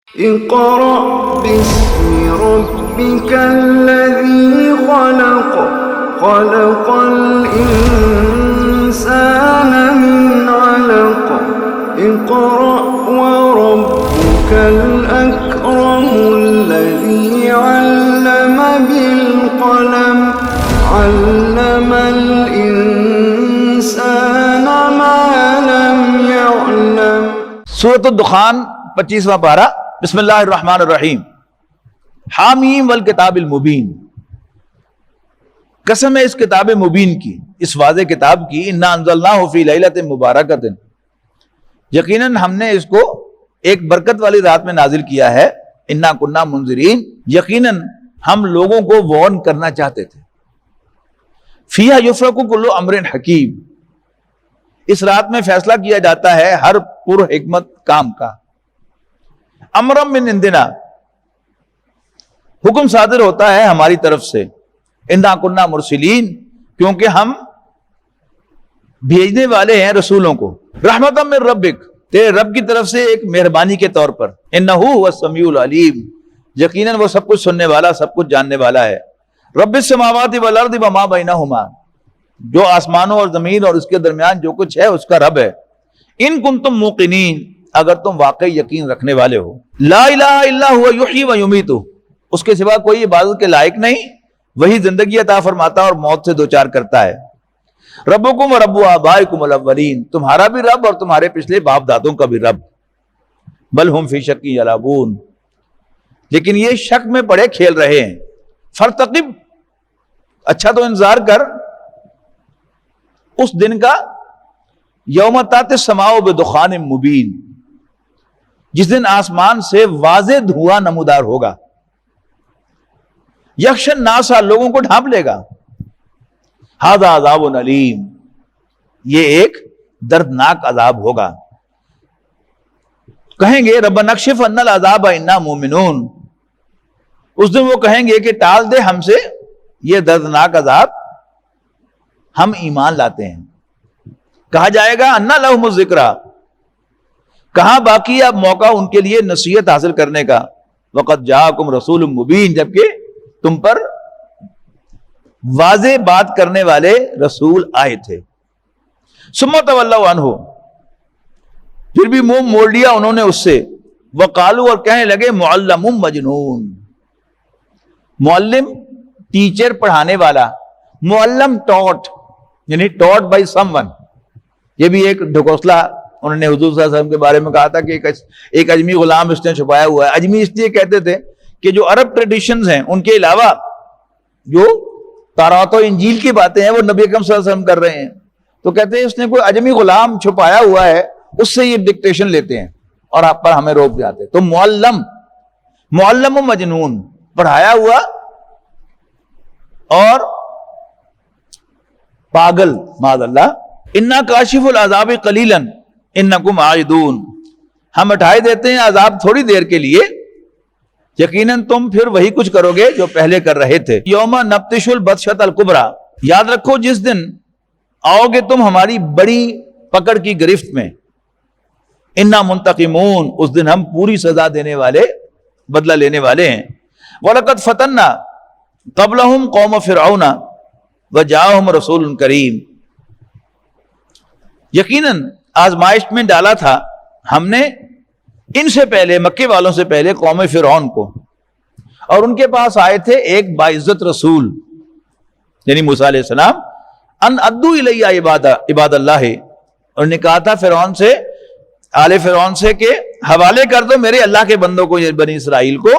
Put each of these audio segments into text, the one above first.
اقرأ باسم ربك الذي خلق خلق الإنسان من علق اقرأ وربك الأكرم الذي علم بالقلم علم الإنسان ما لم يعلم۔ سورۃ الدخان 25واں پارہ۔ بسم اللہ الرحمن الرحیم۔ حامیم والکتاب المبین، قسم ہے اس کتاب مبین کی، اس واضح کتاب کی۔ انا انزلناہ فی لیلۃ مبارکۃ، یقیناً ہم نے اس کو ایک برکت والی رات میں نازل کیا ہے۔ انا کنا منذرین، یقیناً ہم لوگوں کو وارن کرنا چاہتے تھے۔ فیہا یفرق کل امر حکیم، اس رات میں فیصلہ کیا جاتا ہے ہر پر حکمت کام کا۔ امرم من عندنا، حکم صادر ہوتا ہے ہماری طرف سے۔ انا کنا مرسلین، کیونکہ ہم بھیجنے والے ہیں رسولوں کو۔ رحمتا من ربک، تیرے رب کی طرف سے ایک مہربانی کے طور پر۔ انہ هو السمیع العلیم، یقیناً وہ سب کچھ سننے والا، سب کچھ جاننے والا ہے۔ رب السماوات والارض وما بینہما، جو آسمانوں اور زمین اور اس کے درمیان جو کچھ ہے اس کا رب ہے۔ ان کنتم موقنین، اگر تم واقعی یقین رکھنے والے ہو۔ لا الہ الا هو یحیی و یمیت، اس کے سوا کوئی عبادت کے لائق نہیں، وہی زندگی عطا فرماتا اور موت سے دوچار کرتا ہے۔ ربکم و رب آبائکم الاولین، تمہارا بھی رب اور تمہارے پچھلے باپ دادوں کا بھی رب۔ بل ہم فی شک یلعبون، لیکن یہ شک میں پڑے کھیل رہے ہیں۔ فرتقب، اچھا تو انتظار کر اس دن کا، یوم تأتی السماء بدخان مبین، جس دن آسمان سے واضح دھواں نمودار ہوگا۔ یخش الناس، لوگوں کو ڈھانپ لے گا۔ ھذا عذاب علیم، یہ ایک دردناک عذاب ہوگا۔ کہیں گے ربنا اکشف عنا العذاب انا مومنون، اس دن وہ کہیں گے کہ ٹال دے ہم سے یہ دردناک عذاب، ہم ایمان لاتے ہیں۔ کہا جائے گا انا لہم الذکریٰ، کہاں باقی اب موقع ان کے لیے نصیحت حاصل کرنے کا۔ وقد جاءکم رسول مبین، جبکہ تم پر واضح بات کرنے والے رسول آئے تھے۔ ثم تولوا عنہ، پھر بھی منہ موڑ لیا انہوں نے اس سے۔ وقالوا، اور کہنے لگے معلم مجنون، معلم ٹیچر پڑھانے والا، معلم ٹاٹ، یعنی ٹاٹ بائی سم ون۔ یہ بھی ایک ڈھکوسلا انہوں نے حضور صلی اللہ علیہ وسلم کے بارے میں کہا تھا کہ ایک اجمی غلام اس نے چھپایا ہوا ہے۔ اجمی اس لیے کہتے تھے کہ جو عرب ٹریڈیشنز ہیں ان کے علاوہ جو تورات و انجیل کی باتیں ہیں وہ نبی اکرم صلی اللہ علیہ وسلم کر رہے ہیں، تو کہتے ہیں اس نے کوئی اجمی غلام چھپایا ہوا ہے، اس سے یہ ڈکٹیشن لیتے ہیں اور آپ پر ہمیں روک جاتے ہیں۔ تو معلم و مجنون، پڑھایا ہوا اور پاگل، معاذ اللہ۔ انا کاشف العذاب قلیلا انکم عائدون، ہم ہٹائے دیتے ہیں عذاب تھوڑی دیر کے لیے، یقیناً تم پھر وہی کچھ کرو گے جو پہلے کر رہے تھے۔ یوم نبطش البطشۃ الکبریٰ، یاد رکھو جس دن آؤ گے تم ہماری بڑی پکڑ کی گرفت میں۔ انا منتقمون، اس دن ہم پوری سزا دینے والے، بدلہ لینے والے ہیں۔ وَلَقَدْ فَتَنَّا قَبْلَهُمْ قَوْمَ فِرْعَوْنَ وَجَاءَهُمْ رَسُولٌ كَرِيمٌ، یقیناً آزمائش میں ڈالا تھا ہم نے ان سے پہلے، مکے والوں سے پہلے، قوم فرعون کو، اور ان کے پاس آئے تھے ایک باعزت رسول یعنی موسیٰ علیہ السلام۔ ان ادو الیہ عباد اللہ، انہوں نے کہا تھا فرعون سے، آل فرعون سے کہ حوالے کر دو میرے اللہ کے بندوں کو، بنی اسرائیل کو۔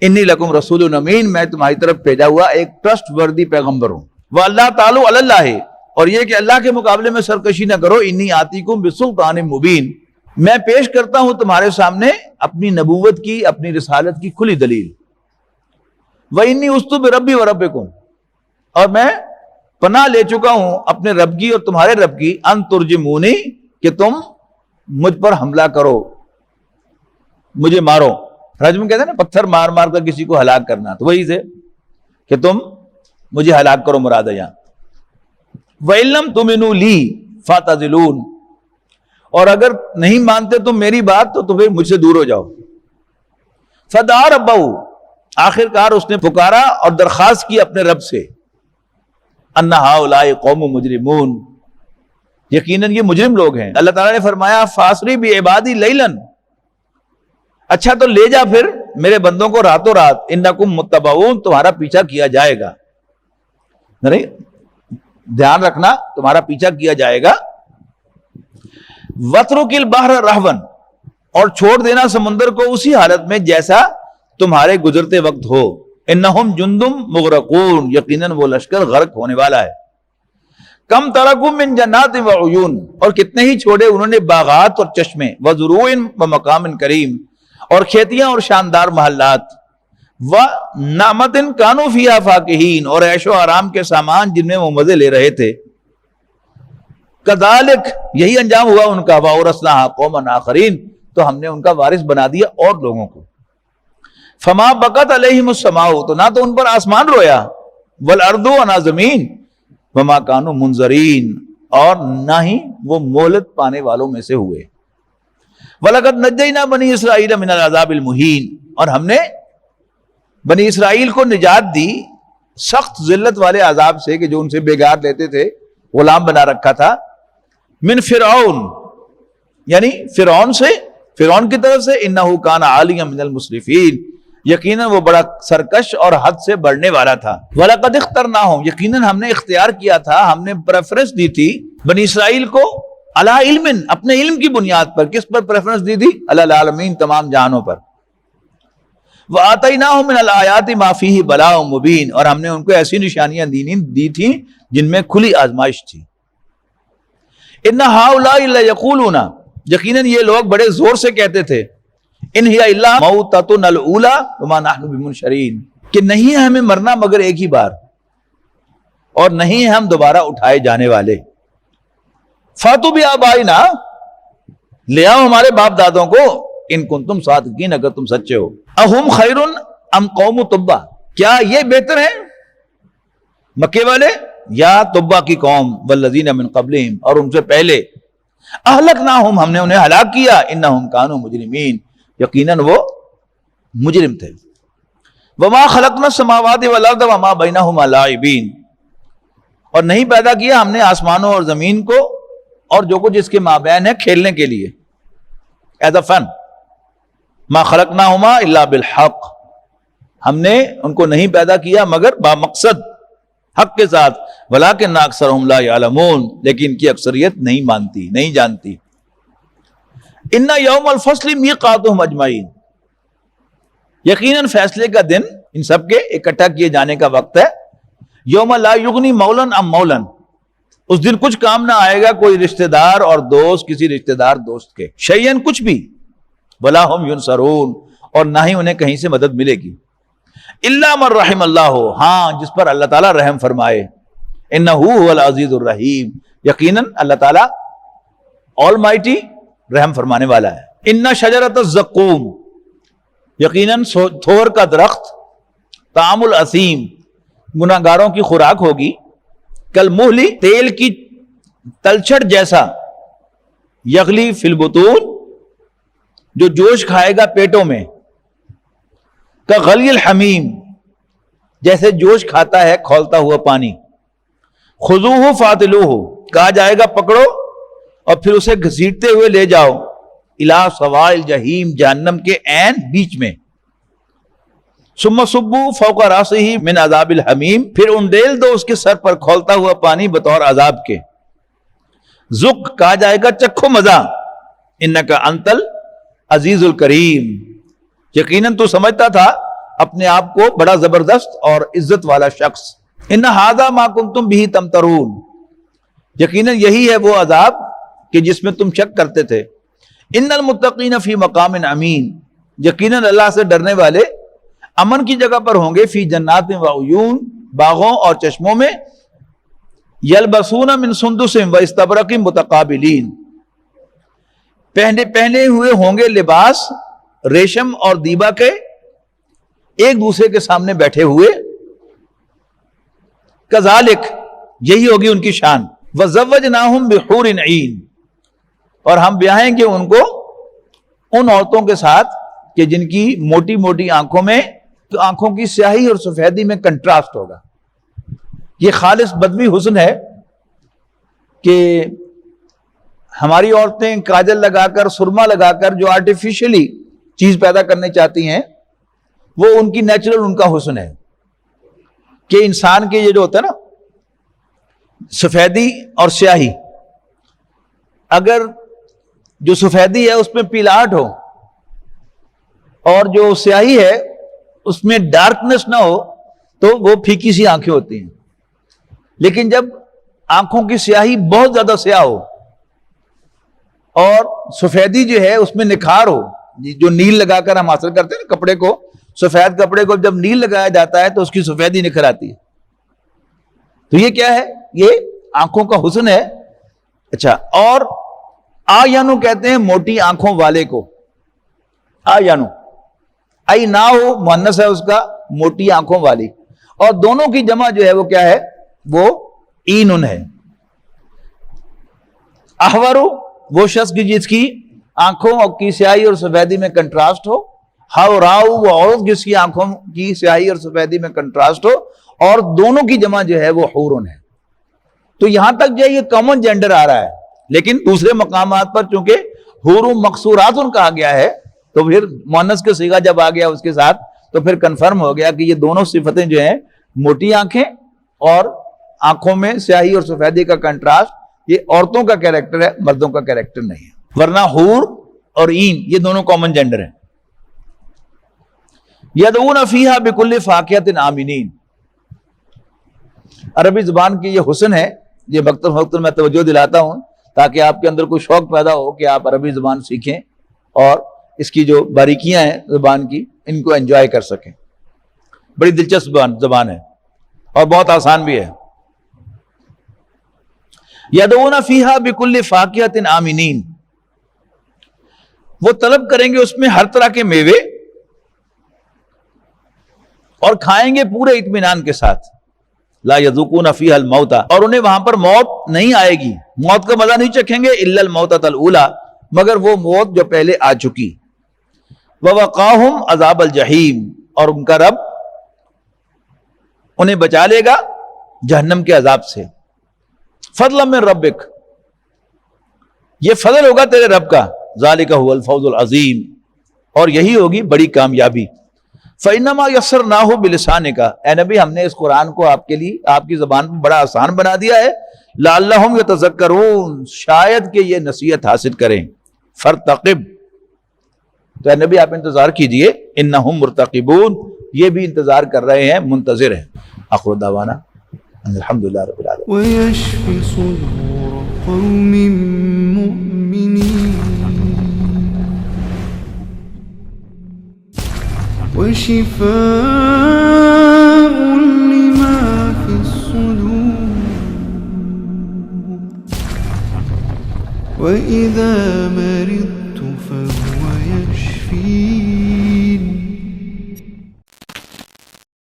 انی لکم رسول امین، میں تمہاری طرف بھیجا ہوا ایک ٹرسٹ وردی پیغمبر ہوں۔ وَأَلَّا تَعْلُوا عَلَى اللَّهِ، اور یہ کہ اللہ کے مقابلے میں سرکشی نہ کرو۔ انی آتیکم بسلطان مبین، میں پیش کرتا ہوں تمہارے سامنے اپنی نبوت کی، اپنی رسالت کی کھلی دلیل۔ وَإِنِّي عُذْتُ بِرَبِّي وَرَبِّكُمْ، اور میں پناہ لے چکا ہوں اپنے رب کی اور تمہارے رب کی، ان ترجمونی، کہ تم مجھ پر حملہ کرو، مجھے مارو۔ رجم کہتے ہیں نا پتھر مار مار کر کسی کو ہلاک کرنا، تو وہی سے کہ تم مجھے ہلاک کرو مراد ہے یہاں۔ وَإِن لَّمْ تُؤْمِنُوا لِي فَاعْتَزِلُونِ، اور اگر نہیں مانتے تم میری بات تو پھر مجھ سے دور ہو جاؤ۔ فدعا ربہ، آخر کار اس نے پکارا اور درخواست کی اپنے رب سے، ان ہؤلاء قوم مجرمون، یقیناً یہ مجرم لوگ ہیں۔ اللہ تعالیٰ نے فرمایا فاسری بعبادی لیلاً، اچھا تو لے جا پھر میرے بندوں کو راتوں رات، انکم متبعون، تمہارا پیچھا کیا جائے گا، نہیں دھیان رکھنا تمہارا پیچھا کیا جائے گا۔ وَاتْرُكِ الْبَحْرَ رَهْوًا، اور چھوڑ دینا سمندر کو اسی حالت میں جیسا تمہارے گزرتے وقت ہو، انہم جندم مغرقون، یقیناً وہ لشکر غرق ہونے والا ہے۔ کم ترکوا من جنات وعیون، اور کتنے ہی چھوڑے انہوں نے باغات اور چشمے، وزروع ومقام کریم، اور کھیتیاں اور شاندار محلات، ونعمت کانوا فیہا فاکہین، اور عیش و آرام کے سامان جن میں وہ مزے لے رہے تھے۔ کذالک، یہی انجام ہوا ان کا، وَأَوْرَثْنَاهَا قَوْمًا آخَرِينَ، تو ہم نے ان کا وارث بنا دیا اور لوگوں کو۔ فما بقت علیہم السماء، تو نہ تو ان پر آسمان رویا، والارض، نہ زمین، وما کانوا منظرین، اور نہ ہی وہ مہلت پانے والوں میں سے ہوئے۔ وَلَقَدْ نَجَّيْنَا بَنِي إِسْرَائِيلَ مِنَ الْعَذَابِ الْمُهِينِ، اور ہم نے بنی اسرائیل کو نجات دی سخت ذلت والے عذاب سے کہ جو ان سے بیگار لیتے تھے، غلام بنا رکھا تھا۔ من فرعون، یعنی فرعون سے، فرعون کی طرف سے، انہو کان عالیا من المسرفین، یقیناً وہ بڑا سرکش اور حد سے بڑھنے والا تھا۔ وَلَقَدْ اخْتَرْنَاهُمْ، یقیناً ہم نے اختیار کیا تھا، ہم نے پریفرنس دی تھی بنی اسرائیل کو، علی علم، اپنے علم کی بنیاد پر۔ کس پر پریفرنس دی تھی؟ علی العالمین، تمام جہانوں پر۔ وَآتَيْنَاهُمْ مِنَ الْآيَاتِ مَا فِيهِ بَلَاءٌ مُبِينٌ، اور ہم نے ان کو ایسی نشانیاں دی تھیں جن میں کھلی آزمائش تھی۔ ان هؤلاء لَيَقُولُونَ، یقیناً یہ لوگ بڑے زور سے کہتے تھے، ان ہی الا موتتنا الاولی وما نحن بمنشرین، کہ نہیں ہے ہمیں مرنا مگر ایک ہی بار، اور نہیں ہم دوبارہ اٹھائے جانے والے۔ فاتوا بآبائنا، لے آؤ ہمارے باپ دادوں کو، ان کنتم صادقین، اگر تم سچے ہو۔ اہم خیر ام قوم تبع، کیا یہ بہتر ہیں مکے والے یا تبع کی قوم، والذین من قبلہم، اور ان سے پہلے، اہلکناہم، ہم نے انہیں ہلاک کیا، انہم کانوا مجرمین، یقیناً وہ مجرم تھے۔ وما خلقنا السماوات والارض وما بینہما لاعبین، اور نہیں پیدا کیا ہم نے آسمانوں اور زمین کو اور جو کچھ اس کے مابین ہے کھیلنے کے لیے، ایز اے فن۔ ما خلقناہما الا بالحق، ہم نے ان کو نہیں پیدا کیا مگر با مقصد، حق کے ساتھ۔ ولکن اکثرہم لا یعلمون، لیکن ان کی اکثریت نہیں مانتی، نہیں جانتی۔ ان یوم الفصل میقاتہم اجمعین، یقیناً فیصلے کا دن ان سب کے اکٹھا کیے جانے کا وقت ہے۔ یوم لا یغنی مولا عن مولا، اس دن کچھ کام نہ آئے گا کوئی رشتہ دار اور دوست کسی رشتہ دار دوست کے، شیئن، کچھ بھی، ولا ہم ینصرون، اور نہ ہی انہیں کہیں سے مدد ملے گی، الا من رحم اللہ، ہاں جس پر اللہ تعالیٰ رحم فرمائے، انہ هو العزیز الرحیم، یقیناً اللہ تعالیٰ آل مائٹی رحم فرمانے والا ہے۔ ان شجرۃ الزقوم، یقیناً تھور کا درخت، طعام الاثیم، گناہگاروں کی خوراک ہوگی، کالمہلی، تیل کی تلچھٹ جیسا، یغلی فی البطون، جو جوش کھائے گا پیٹوں میں، کغلی الحمیم، جیسے جوش کھاتا ہے کھولتا ہوا پانی، خذوہ فاعتلوہ، کہا جائے گا پکڑو اور پھر اسے گھسیٹتے ہوئے لے جاؤ، الی سواء الجحیم، جہنم کے عین بیچ میں، ثم صبوا فوق راسہ من عذاب الحمیم، پھر انڈیل دو اس کے سر پر کھولتا ہوا پانی بطور عذاب کے، ذق، کہا جائے گا چکھو مزہ، انک انت العزیز الکریم، یقیناً تو سمجھتا تھا اپنے آپ کو بڑا زبردست اور عزت والا شخص۔ ان ھذا ما کنتم بہ تمترون، یقیناً یہی ہے وہ عذاب کہ جس میں تم شک کرتے تھے۔ ان المتقین فی مقام امین، یقیناً اللہ سے ڈرنے والے امن کی جگہ پر ہوں گے، فی جنات و عیون، باغوں اور چشموں میں، یلبسون من سندس و استبرق متقابلین، پہنے ہوئے ہوں گے لباس ریشم اور دیبا کے، ایک دوسرے کے سامنے بیٹھے ہوئے، کذالک، یہی ہوگی ان کی شان، وزوجناہم بحور عین، اور ہم بیاہیں گے ان کو ان عورتوں کے ساتھ کہ جن کی موٹی موٹی آنکھوں میں تو آنکھوں کی سیاہی اور سفیدی میں کنٹراسٹ ہوگا. یہ خالص بدوی حسن ہے کہ ہماری عورتیں کاجل لگا کر سرما لگا کر جو آرٹیفیشلی چیز پیدا کرنے چاہتی ہیں وہ ان کی نیچرل ان کا حسن ہے کہ انسان کے یہ جو ہوتا ہے نا سفیدی اور سیاہی، اگر جو سفیدی ہے اس میں پیلاہٹ ہو اور جو سیاہی ہے اس میں ڈارکنس نہ ہو تو وہ پھیکی سی آنکھیں ہوتی ہیں. لیکن جب آنکھوں کی سیاہی بہت زیادہ سیاہ ہو اور سفیدی جو ہے اس میں نکھار ہو، جو نیل لگا کر ہم حاصل کرتے ہیں نا کپڑے کو، سفید کپڑے کو جب نیل لگایا جاتا ہے تو اس کی سفیدی نکھر آتی ہے. تو یہ کیا ہے؟ یہ آنکھوں کا حسن ہے. اچھا، اور آیانو کہتے ہیں موٹی آنکھوں والے کو. آیانو ای نہ ہو مؤنث ہے اس کا، موٹی آنکھوں والی، اور دونوں کی جمع جو ہے وہ کیا ہے؟ وہ اینن ہے. احورو وہ شخص کی جس کی آنکھوں کی سیاہی اور سفیدی میں کنٹراسٹ ہو. حوراؤ وہ عورت جس کی آنکھوں کی سیاہی اور سفیدی میں کنٹراسٹ ہو، اور دونوں کی جمع جو ہے وہ حورن ہے. تو یہاں تک جو ہے یہ کامن جینڈر آ رہا ہے، لیکن دوسرے مقامات پر چونکہ حور مقصورات کہا گیا ہے تو پھر مؤنث کا صیغہ جب آ گیا اس کے ساتھ تو پھر کنفرم ہو گیا کہ یہ دونوں صفتیں جو ہیں موٹی آنکھیں اور آنکھوں میں سیاہی اور سفیدی کا کنٹراسٹ، یہ عورتوں کا کیریکٹر ہے، مردوں کا کیریکٹر نہیں ہے. ورنہ حور اور این یہ دونوں کامن جینڈر ہیں. یدعون فیہا بکل فاکہۃ آمنین. عربی زبان کی یہ حسن ہے، یہ وقتاً میں توجہ دلاتا ہوں تاکہ آپ کے اندر کوئی شوق پیدا ہو کہ آپ عربی زبان سیکھیں اور اس کی جو باریکیاں ہیں زبان کی ان کو انجوائے کر سکیں. بڑی دلچسپ زبان ہے اور بہت آسان بھی ہے. یدعون فیہا بکل فاکہۃ آمنین، وہ طلب کریں گے اس میں ہر طرح کے میوے اور کھائیں گے پورے اطمینان کے ساتھ. لا یذوقون فیہا الموت، اور انہیں وہاں پر موت نہیں آئے گی، موت کا مزہ نہیں چکھیں گے. الا الموتۃ الاولی، مگر وہ موت جو پہلے آ چکی. ووقاہم عذاب الجحیم، اور ان کا رب انہیں بچا لے گا جہنم کے عذاب سے. فضلا من ربک، یہ فضل ہوگا تیرے رب کا. ذالک هو الفوز العظیم، اور یہی ہوگی بڑی کامیابی. فإنما یسرناہ بلسانک، اے نبی ہم نے اس قرآن کو آپ کے لیے آپ کی زبان پر بڑا آسان بنا دیا ہے. لعلہم یتذکرون، شاید کہ یہ نصیحت حاصل کریں. فرتقب، تو اے نبی آپ انتظار کیجئے. انہم مرتقبون، یہ بھی انتظار کر رہے ہیں، منتظر ہیں. آخر دعوانا الحمدللہ رب العالمین. ويشفي صدور قوم مؤمنين وشفاء لما في الصدور وإذا مرضت فهو يشفين